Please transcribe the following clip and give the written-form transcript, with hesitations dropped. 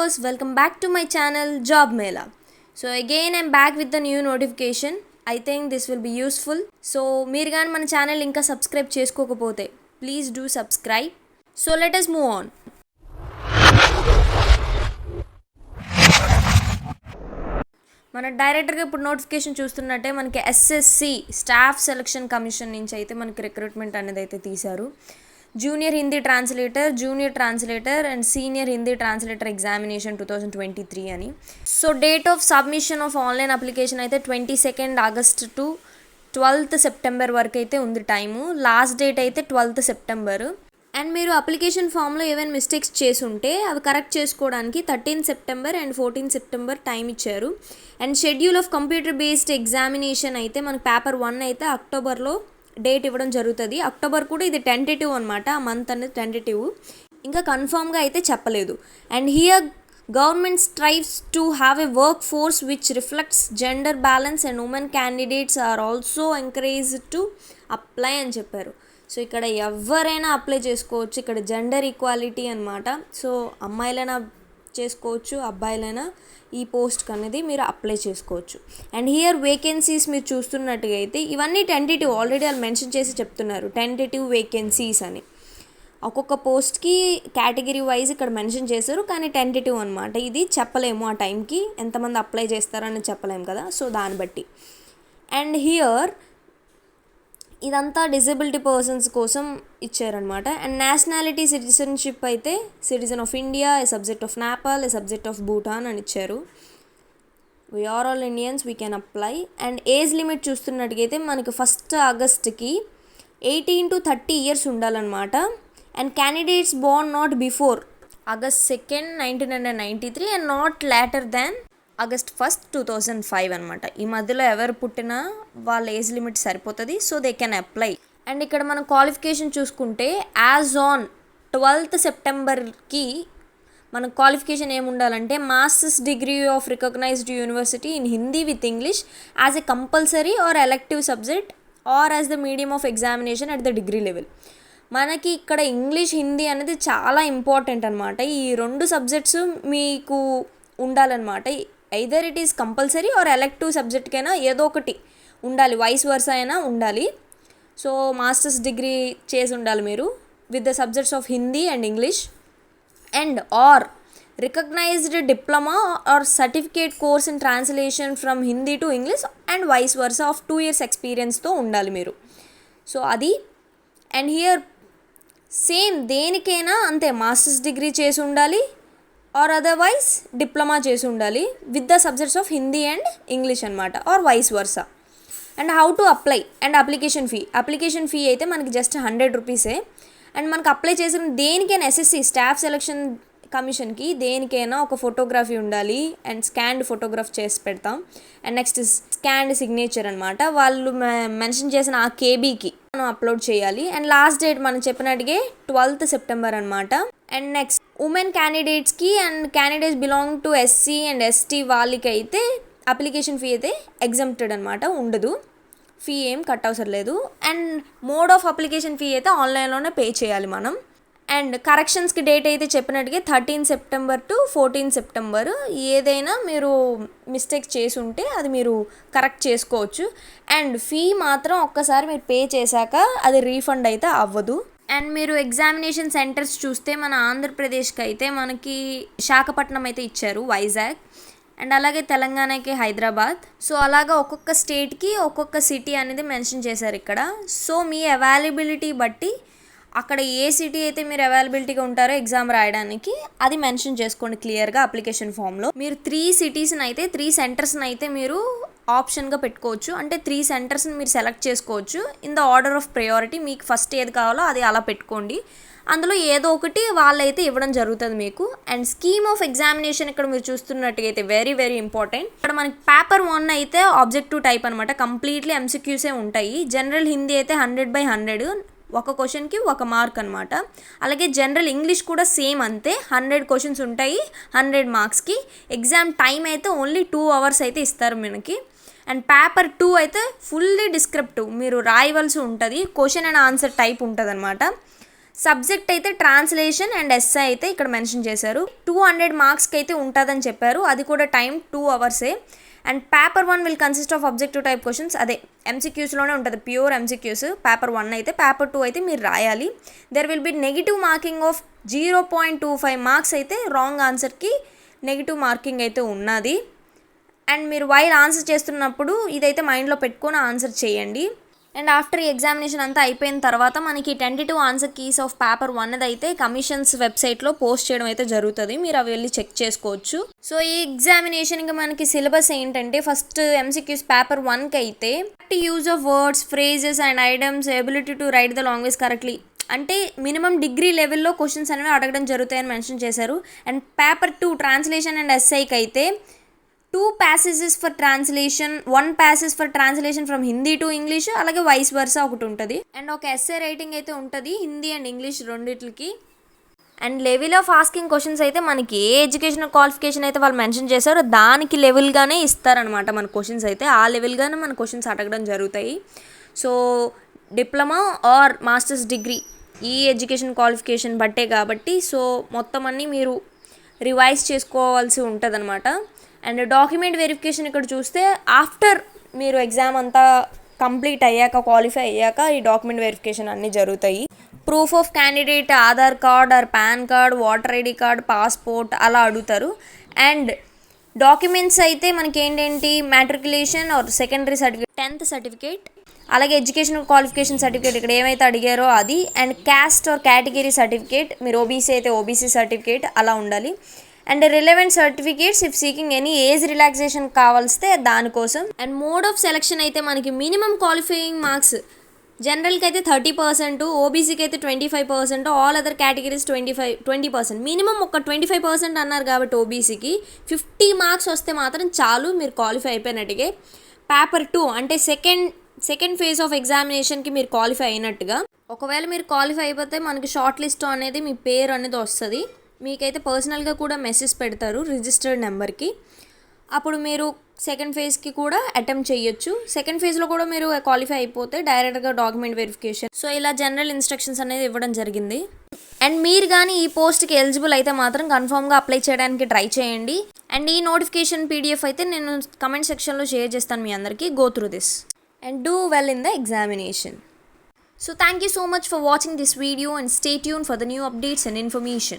viewers, welcome back to my channel Job Mela. So again I'm back with the new notification. I think this will be useful. So మీరు గాని మన channel ఇంకా subscribe చేసుకోకపోతే please do subscribe. So let us move on. మన డైరెక్టర్గా ఇప్పుడు notification చూస్తున్నట్టే మనకి SSC staff selection commission నుంచి అయితే మనకి రిక్రూట్మెంట్ అనేది అయితే తీశారు. Junior Hindi translator, junior translator and senior Hindi translator examination 2023 అని. So date of submission of online application అయితే 22 ఆగస్ట్ టు 12 సెప్టెంబర్ వరకు అయితే ఉంది టైము. లాస్ట్ డేట్ అయితే 12 సెప్టెంబర్. అండ్ మీరు అప్లికేషన్ ఫామ్లో ఏమైనా మిస్టేక్స్ చేసి ఉంటే అవి కరెక్ట్ చేసుకోవడానికి 13 సెప్టెంబర్ అండ్ 14 సెప్టెంబర్ టైం ఇచ్చారు. And schedule of computer based examination అయితే మనకి పేపర్ 1 అయితే అక్టోబర్లో డేట్ ఇవ్వడం జరుగుతుంది. అక్టోబర్ కూడా ఇది టెంటేటివ్ అనమాట, ఆ మంత్ అనేది టెంటేటివ్, ఇంకా కన్ఫామ్గా అయితే చెప్పలేదు. And here government strives to have a work force which reflects gender balance and women candidates are also encouraged to apply అని చెప్పారు. సో ఇక్కడ ఎవరైనా అప్లై చేసుకోవచ్చు, ఇక్కడ జెండర్ ఈక్వాలిటీ అనమాట. సో అమ్మాయిలైనా చేసుకోవచ్చు, అబ్బాయిలైనా ఈ పోస్ట్కి అనేది మీరు అప్లై చేసుకోవచ్చు. అండ్ హియర్ వేకెన్సీస్ మీరు చూస్తున్నట్టుగా అయితే ఇవన్నీ టెంటేటివ్, ఆల్రెడీ వాళ్ళు మెన్షన్ చేసి చెప్తున్నారు టెంటేటివ్ వేకెన్సీస్ అని. ఒక్కొక్క పోస్ట్కి కేటగిరీ వైజ్ ఇక్కడ మెన్షన్ చేశారు, కానీ టెంటేటివ్ అనమాట. ఇది చెప్పలేము ఆ టైంకి ఎంతమంది అప్లై చేస్తారని చెప్పలేము కదా, సో దాన్ని బట్టి. అండ్ హియర్ ఇదంతా డిజబిలిటీ పర్సన్స్ కోసం ఇచ్చారనమాట. అండ్ నేషనాలిటీ సిటిజన్షిప్ అయితే citizen of India, a subject of Nepal, a subject of Bhutan అని ఇచ్చారు. We are all Indians, we can apply. And age limit చూస్తున్నట్టుగైతే మనకి 1 ఆగస్ట్కి 18 to 30 ఇయర్స్ ఉండాలన్నమాట. And candidates born not before August 2, 1993 and not later than August 1, 2005 అనమాట. ఈ మధ్యలో ఎవరు పుట్టినా వాళ్ళ ఏజ్ లిమిట్ సరిపోతుంది, so they can apply. And ఇక్కడ మనం క్వాలిఫికేషన్ చూసుకుంటే యాజ్ ఆన్ 12 సెప్టెంబర్కి మన క్వాలిఫికేషన్ ఏముండాలంటే masters degree of recognised university in Hindi with English as a compulsory or elective subject or as the medium of examination at the degree level. మనకి ఇక్కడ English, Hindi అనేది చాలా ఇంపార్టెంట్ అనమాట. ఈ 2 సబ్జెక్ట్స్ మీకు ఉండాలన్నమాట. Either it is compulsory or elective సబ్జెక్ట్కైనా ఏదో ఒకటి ఉండాలి, వైస్ వర్సా అయినా ఉండాలి. సో మాస్టర్స్ డిగ్రీ చేసి ఉండాలి మీరు with the subjects of Hindi and English. And or recognised diploma or certificate course in translation from Hindi to English and vice versa of 2 years ఎక్స్పీరియన్స్తో ఉండాలి మీరు. సో అది. అండ్ హియర్ సేమ్ దేనికైనా అంతే, మాస్టర్స్ డిగ్రీ చేసి ఉండాలి ఆర్ అదర్వైజ్ డిప్లొమా చేసి ఉండాలి with the subjects of Hindi and English అనమాట, or vice versa. And how to apply and application fee అయితే మనకి జస్ట్ 100 రూపీసే. అండ్ మనకు అప్లై చేసిన దేనికైనా ఎస్ఎస్సి స్టాఫ్ సెలక్షన్ కమిషన్కి దేనికైనా ఒక ఫోటోగ్రఫీ ఉండాలి అండ్ స్కాన్డ్ ఫోటోగ్రాఫ్ చేసి పెడతాం. అండ్ నెక్స్ట్ స్కాన్డ్ సిగ్నేచర్ అనమాట, వాళ్ళు మెన్షన్ చేసిన ఆ కేబీకి మనం అప్లోడ్ చేయాలి. అండ్ లాస్ట్ డేట్ మనం చెప్పినట్టుగా 12 సెప్టెంబర్ అనమాట. అండ్ నెక్స్ట్ ఉమెన్ క్యాండిడేట్స్కి and candidates belong to SC and ST వాళ్ళకి అయితే అప్లికేషన్ ఫీ అయితే ఎగ్జంప్టెడ్ అనమాట, ఉండదు, ఫీ ఏం కట్ అవసరం లేదు. And mode of application fee అయితే ఆన్లైన్లోనే పే చేయాలి మనం. అండ్ కరెక్షన్స్కి డేట్ అయితే చెప్పినట్టుగా 13 సెప్టెంబర్ టు 14 సెప్టెంబర్. ఏదైనా మీరు మిస్టేక్స్ చేసి ఉంటే అది మీరు కరెక్ట్ చేసుకోవచ్చు. అండ్ ఫీ మాత్రం ఒక్కసారి మీరు పే చేశాక అది రీఫండ్ అయితే అవ్వదు. అండ్ మీరు ఎగ్జామినేషన్ సెంటర్స్ చూస్తే మన ఆంధ్రప్రదేశ్కి అయితే మనకి విశాఖపట్నం అయితే ఇచ్చారు, వైజాగ్, అండ్ అలాగే తెలంగాణకి హైదరాబాద్. సో అలాగా ఒక్కొక్క స్టేట్కి ఒక్కొక్క సిటీ అనేది మెన్షన్ చేశారు ఇక్కడ. సో మీ అవైలబిలిటీ బట్టి అక్కడ ఏ సిటీ అయితే మీరు అవైలబిలిటీగా ఉంటారో ఎగ్జామ్ రాయడానికి అది మెన్షన్ చేసుకోండి క్లియర్గా అప్లికేషన్ ఫామ్లో. మీరు 3 సిటీస్ని అయితే 3 సెంటర్స్ని అయితే మీరు ఆప్షన్గా పెట్టుకోవచ్చు. అంటే 3 సెంటర్స్ని మీరు సెలెక్ట్ చేసుకోవచ్చు in the order of priority. మీకు ఫస్ట్ ఏది కావాలో అది అలా పెట్టుకోండి, అందులో ఏదో ఒకటి వాళ్ళైతే ఇవ్వడం జరుగుతుంది మీకు. అండ్ స్కీమ్ ఆఫ్ ఎగ్జామినేషన్ ఇక్కడ మీరు చూస్తున్నట్టుగా అయితే వెరీ వెరీ ఇంపార్టెంట్. ఇక్కడ మనకి పేపర్ 1 అయితే ఆబ్జెక్టివ్ టైప్ అనమాట, కంప్లీట్లీ ఎంసీక్యూసే ఉంటాయి. జనరల్ హిందీ అయితే 100/100, ఒక క్వశ్చన్కి 1 మార్క్ అనమాట. అలాగే జనరల్ ఇంగ్లీష్ కూడా సేమ్ అంతే, 100 క్వశ్చన్స్ ఉంటాయి 100 మార్క్స్కి. ఎగ్జామ్ టైం అయితే ఓన్లీ 2 hours అయితే ఇస్తారు మనకి. అండ్ పేపర్ 2 అయితే ఫుల్లీ డిస్క్రిప్టివ్, మీరు రాయవలసి ఉంటుంది, క్వశ్చన్ అండ్ ఆన్సర్ టైప్ ఉంటుంది అనమాట. సబ్జెక్ట్ అయితే ట్రాన్స్లేషన్ అండ్ ఎస్ఐ అయితే ఇక్కడ మెన్షన్ చేశారు. 200 మార్క్స్కి అయితే ఉంటుందని చెప్పారు. అది కూడా టైం 2 అవర్సే. And paper 1 will consist of objective type questions. అదే ఎంసీక్యూస్లోనే ఉంటుంది, ప్యూర్ ఎంసీక్యూస్. పేపర్ 1 అయితే, పేపర్ 2 అయితే మీరు రాయాలి. There will be negative marking of 0.25 marks అయితే రాంగ్ ఆన్సర్కి నెగిటివ్ మార్కింగ్ అయితే ఉన్నది. అండ్ మీరు వైల్ ఆన్సర్ చేస్తున్నప్పుడు ఇదైతే మైండ్లో పెట్టుకొని ఆన్సర్ చేయండి. అండ్ ఆఫ్టర్ ఈ ఎగ్జామినేషన్ అంతా అయిపోయిన తర్వాత మనకి tentative answer keys of paper 1 అయితే కమిషన్స్ వెబ్సైట్లో పోస్ట్ చేయడం అయితే జరుగుతుంది. మీరు అవి వెళ్ళి చెక్ చేసుకోవచ్చు. సో ఈ ఎగ్జామినేషన్కి మనకి సిలబస్ ఏంటంటే, ఫస్ట్ ఎంసీక్యూస్ పేపర్ 1కి అయితే use of words, phrases and items, ability to right the language correctly, అంటే మినిమం డిగ్రీ లెవెల్లో క్వశ్చన్స్ అనేవి అడగడం జరుగుతాయని మెన్షన్ చేశారు. అండ్ పేపర్ 2 ట్రాన్స్లేషన్ అండ్ ఎస్ఐకి అయితే 2 passages for translation, 1 passage for translation from Hindi to English, అలాగే వైస్ వర్సా ఒకటి ఉంటుంది. అండ్ ఒక ఎస్ఏ రైటింగ్ అయితే ఉంటుంది హిందీ అండ్ ఇంగ్లీష్ రెండిట్లకి. And level of asking questions అయితే మనకి ఏ ఎడ్యుకేషనల్ క్వాలిఫికేషన్ అయితే వాళ్ళు మెన్షన్ చేశారో దానికి లెవెల్గానే ఇస్తారనమాట మన క్వశ్చన్స్ అయితే. ఆ లెవెల్గానే మన క్వశ్చన్స్ అడగడం జరుగుతాయి. So diploma or masters degree ఈ ఎడ్యుకేషన్ క్వాలిఫికేషన్ బట్టే కాబట్టి సో మొత్తం అన్నీ మీరు రివైజ్ చేసుకోవాల్సి ఉంటుంది అనమాట. అండ్ డాక్యుమెంట్ వెరిఫికేషన్ ఇక్కడ చూస్తే ఆఫ్టర్ మీరు ఎగ్జామ్ అంతా కంప్లీట్ అయ్యాక, క్వాలిఫై అయ్యాక ఈ డాక్యుమెంట్ వెరిఫికేషన్ అన్నీ జరుగుతాయి. Proof of candidate Aadhaar card or PAN card, voter ID card, passport అలా అడుగుతారు. అండ్ డాక్యుమెంట్స్ అయితే మనకి ఏంటేంటి, matriculation or secondary certificate, 10th certificate, అలాగే ఎడ్యుకేషనల్ క్వాలిఫికేషన్ సర్టిఫికేట్ ఇక్కడ ఏమైతే అడిగారో అది. And caste or category certificate, మీరు ఓబీసీ అయితే ఓబీసీ సర్టిఫికేట్ అలా ఉండాలి. And relevant certificates if seeking any age relaxation కావాల్స్తే దానికోసం. అండ్ మోడ్ ఆఫ్ సెలక్షన్ అయితే మనకి మినిమం క్వాలిఫైయింగ్ మార్క్స్ జనరల్కి అయితే 30%, ఓబీసీకి అయితే 25%, ఆల్ అదర్ కేటగిరీస్ 20%. మినిమం ఒక 25% అన్నారు కాబట్టి ఓబీసీకి 50 మార్క్స్ వస్తే మాత్రం చాలు, మీరు క్వాలిఫై అయిపోయినట్టుగా. పేపర్ 2 అంటే సెకండ్ ఫేజ్ ఆఫ్ ఎగ్జామినేషన్కి మీరు క్వాలిఫై అయినట్టుగా. ఒకవేళ మీరు క్వాలిఫై అయిపోతే మనకి షార్ట్ లిస్ట్ అనేది మీ పేరు అనేది వస్తుంది. మీకైతే పర్సనల్గా కూడా మెసేజ్ పెడతారు రిజిస్టర్డ్ నెంబర్కి. అప్పుడు మీరు సెకండ్ ఫేజ్కి కూడా అటెంప్ట్ చేయొచ్చు. సెకండ్ ఫేజ్లో కూడా మీరు క్వాలిఫై అయిపోతే డైరెక్ట్గా డాక్యుమెంట్ వెరిఫికేషన్, సో ఇలా జనరల్ ఇన్స్ట్రక్షన్స్ అనేది ఇవ్వడం జరిగింది. అండ్ మీరు కానీ ఈ పోస్ట్కి ఎలిజిబుల్ అయితే మాత్రం కన్ఫామ్గా అప్లై చేయడానికి ట్రై చేయండి. అండ్ ఈ నోటిఫికేషన్ పీడిఎఫ్ అయితే నేను కమెంట్ సెక్షన్లో షేర్ చేస్తాను మీ అందరికీ. Go through this and do well in the examination. So thank you so much for watching this video and stay tuned for the new updates and information.